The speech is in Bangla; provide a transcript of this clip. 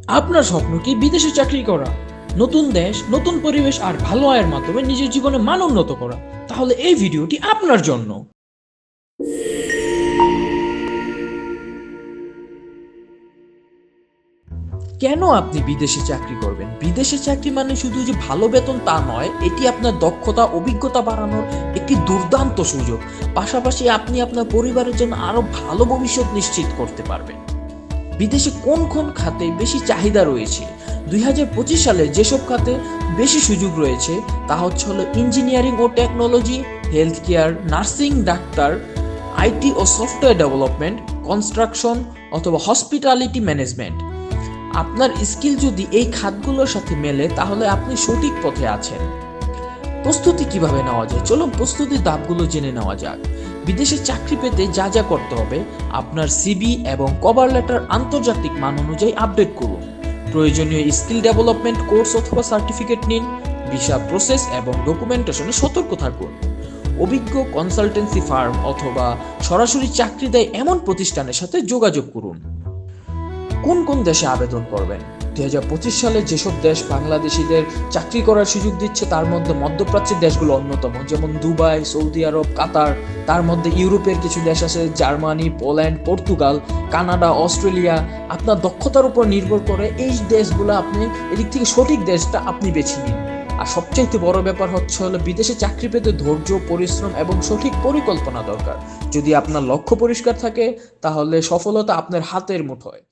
আপনার স্বপ্ন কি বিদেশে চাকরি করা, নতুন দেশ, নতুন পরিবেশ আর ভালো আয়ের মাধ্যমে নিজের জীবনে মান উন্নত করা? তাহলে এই ভিডিওটি আপনার জন্য। কেন আপনি বিদেশে চাকরি করবেন? বিদেশে চাকরি মানে শুধু যে ভালো বেতন তা নয়, এটি আপনার দক্ষতা, অভিজ্ঞতা বাড়ানোর একটি দুর্দান্ত সুযোগ। পাশাপাশি আপনি আপনার পরিবারের জন্য আরো ভালো ভবিষ্যৎ নিশ্চিত করতে পারবেন। বিদেশে কোন কোন খাতে বেশি চাহিদা রয়েছে? 2025 সালে যেসব খাতে বেশি সুযোগ রয়েছে তা হলো ইঞ্জিনিয়ারিং ও টেকনোলজি, হেলথ কেয়ার, নার্সিং, ডাক্তার, আইটি ও সফটওয়্যার ডেভেলপমেন্ট, কনস্ট্রাকশন অথবা হসপিটালিটি ম্যানেজমেন্ট। আপনার স্কিল যদি এই খাতগুলোর সাথে মেলে তাহলে আপনি সঠিক পথে আছেন। প্রস্তুতি কিভাবে নেওয়া যায়? চলুন প্রস্তুতির ধাপগুলো জেনে নেওয়া যাক। বিদেশে চাকরি পেতে যা যা করতে হবে: আপনার সিভি এবং কভার লেটার আন্তর্জাতিক মান অনুযায়ী আপডেট করুন। প্রয়োজনীয় স্কিল ডেভেলপমেন্ট কোর্স অথবা সার্টিফিকেট নিন। ভিসা প্রসেস এবং ডকুমেন্টেশনে সতর্ক থাকুন। অভিজ্ঞ কনসালটেন্সি ফার্ম অথবা সরাসরি চাকরি দেয় এমন প্রতিষ্ঠানের সাথে যোগাযোগ করুন। কোন কোন দেশে আবেদন করবেন? 2025 সালে যেসব দেশ বাংলাদেশিদের চাকরি করার সুযোগ দিচ্ছে তার মধ্যে মধ্যপ্রাচ্যের দেশগুলো অন্যতম, যেমন দুবাই, সৌদি আরব, কাতার। তার মধ্যে ইউরোপের কিছু দেশ আছে, Germany, Poland, Portugal, Canada, Australia. আপনার দক্ষতার উপর নির্ভর করে এই দেশগুলো, আপনি এদিক থেকে সঠিক দেশটা আপনি বেছে নিন। আর সবচাইতে বড় ব্যাপার হলো বিদেশে চাকরি পেতে ধৈর্য, পরিশ্রম এবং সঠিক পরিকল্পনা দরকার। যদি আপনার লক্ষ্য পরিষ্কার থাকে তাহলে সফলতা আপনার হাতের মুঠোয়।